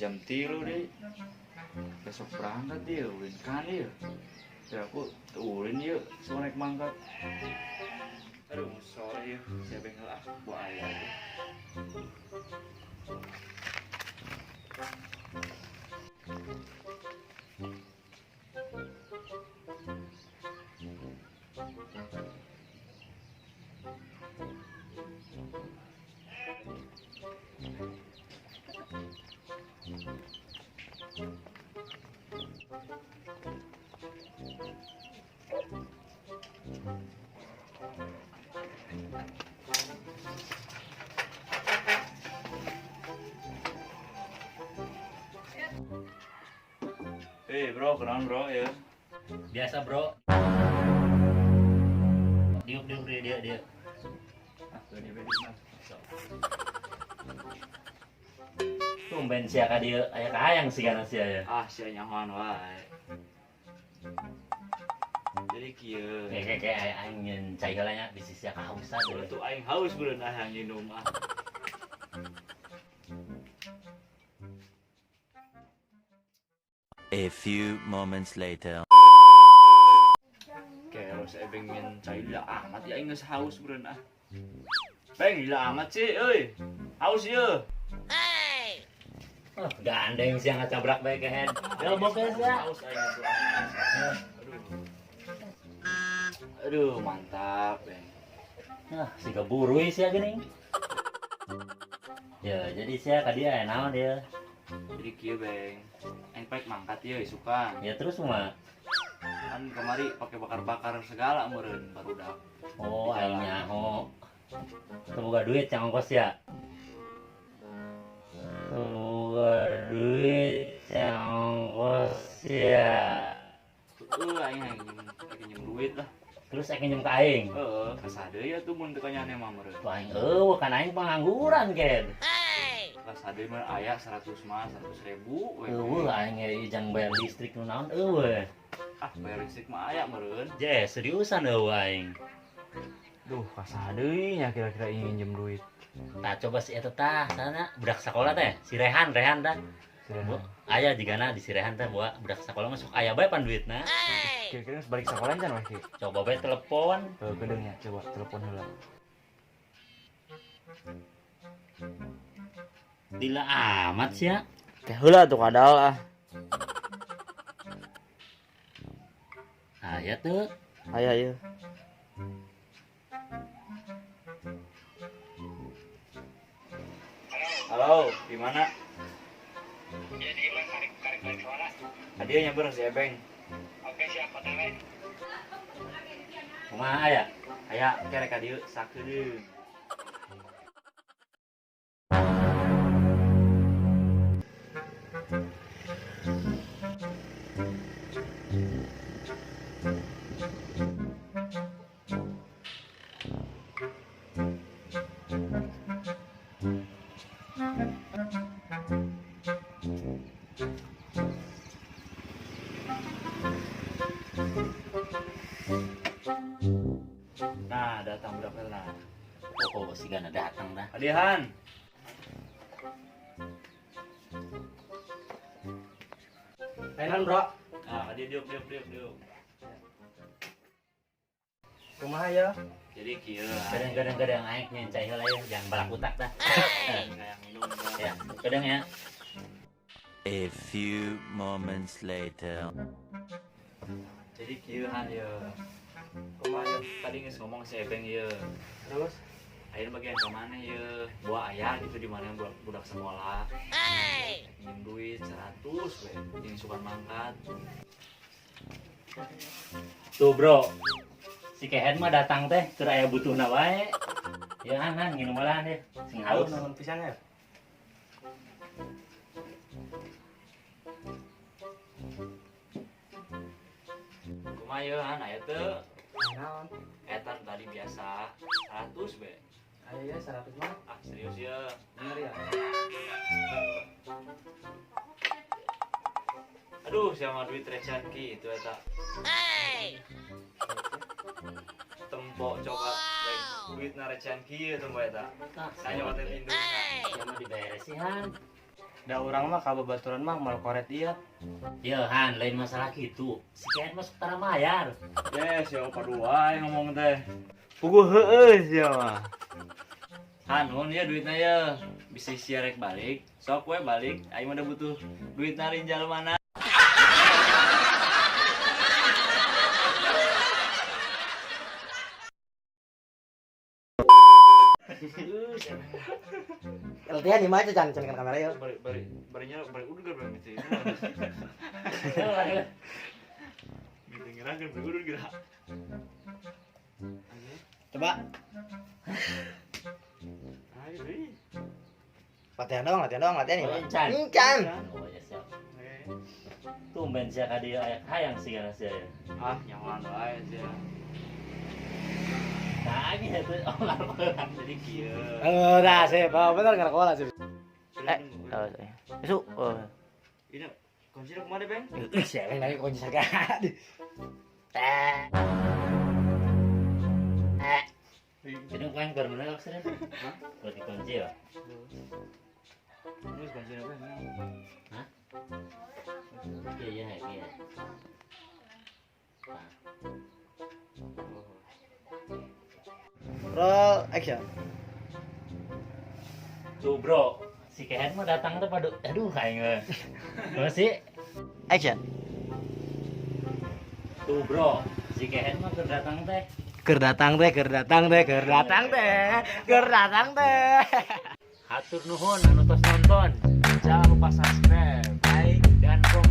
jam 3 deh. Besok berangkat dia, kan dia. Ya aku turin yuk, so naik mangkat. Aduh, sorry yuk, saya bengkel buat ayah aja. Bro, kenalan bro ya. Biasa bro. Diuk dia. Tuh dia bedik mas. Tumben sia ka dieu aya kahayang sigana sia ya. Sia nyahoan wae. Jadi kieu. Kayak aya aing nyeun cai heula nya bisi sia kahausan deui. Tuh aing haus beureun hayang nginum ah. A few moments later. Kayak saya pengen cai lila amat ya aing geus haus beureun ah. Beng lila amat sih euy. Haus ieu. Oh, gandeng sia ngacabrak bae ke head. Ya bok sia. Haus aing tuh. Aduh, mantap, Beng. Nah, si keburu sia geuning. Ya, jadi sia ka dia aya naon dia. Jadi kieu, Beng. Aing pek mangkat ieu isukan. Ya terus mah. Kan kemari pakai bakar-bakar segala meureun barudak. Oh, aing nyaho. Semoga duit yang ongkos ya. Semoga duit yang ongkos ya. Aing njem duit lah. Terus aing njem ka aing. Heeh, kasade ya tuh mun teu kanyane mah meureun. Tuh aing kan aing pengangguran ken. Kasade mah aya 100 mah 100.000 we. Aing ge ijang bayar listrik nu naon eueuh. Bayar listrik mah aya meureun. Je, seriusan eueuh aing. Duh, kasade nya kira-kira ingin njem duit. Tah coba si eta tah sana budak sakola teh, si Rehan tah. Bu, aya jigana di si Rehan teh budak sakola masuk aya bae pan duitna. Kira-kira balik sekolah can weh ki. Coba bae telepon. Gedeungnya coba telepon heula. Dila amat sia. Teh heula tuh kadal ah. Aya teu. Aya ieu. Halo, di mana? Jadi karek balik sekolah. Hadiahnya bareng si Ebeng. Oke siap potong. Kumaha aya? Aya kerek ka dieu sakedeung. Nah, datang budak heula. Oh, sigana datang dah. Hadiahan. Enan bro, Nah, hadiah diuk. kumaha ya? Jadi kieu. Kadang-kadang aing nyen cai heula ya, jangan balak utak dah. Kayak minum. Ya, kadang ya. A few moments later. Jadi kieu han ya. Kumaha tadi geus ngomong si Ebeng ieu. Terus? Ayeuna bagian ka mana ieu? Buah aya gitu di mana budak sekolah. Pinjem duit 100 we. Jeung sukan mangkat. Tuh bro, si Kehen mah datang teh keur aya butuhna wae. Ya han nginum heula deh, sing haus. Naon pisan ya? Kumaha ieu han aya teu? Naon? Eta tadi biasa 100 we. Aya ya 100 mah. Ah serius ya. Bener ya? Aduh, siapa duit recehan gitu eta. Tempo coba duit na recehan kieu tempo eta. Nah, Saya nyoba teh indung. Siapa diberes sih han? Da urang mah kababaturan mah mal koret ieu. Ya Han, lain masalah gitu. Si Kehet masuk tara mayar. Siapa dua yang ngomong teh. Puguh heueuh sia mah. Hanun ya duitnya ya. Bisa siarek balik. Sok we balik. Aing mah udah butuh duit narin mana. LTH di mana can kan kamera ya. Bari udah gak berani sih. Gitu ngerakan bari udah gerak. Coba Ayo deh. latihan doang nih. Oh, Can. Can. Oh ya siap. Tumben sia ka dieu aya hayang sih kana sia. Ah, nyaman wae sih. Nah, gitu. Oh, ngaruh. Jadi kieu. Dah sih, bener enggak kola sih. Isu, Ini kunci kemana, Bang? Siapa lagi kunci sagad. Jadi kau yang bermenang apa sih? Hah? Buat dikunci ya? Ini kunci apa? Hah? Iya, iya. Roll action. Tuh bro, si Kehet mah datang tuh pada, aduh kayaknya. Masih? Action. Tuh bro, si Kehet mah datang teh. Ker datang teh. Hatur nuhun anu tos nonton. Jangan lupa subscribe, like, dan komen.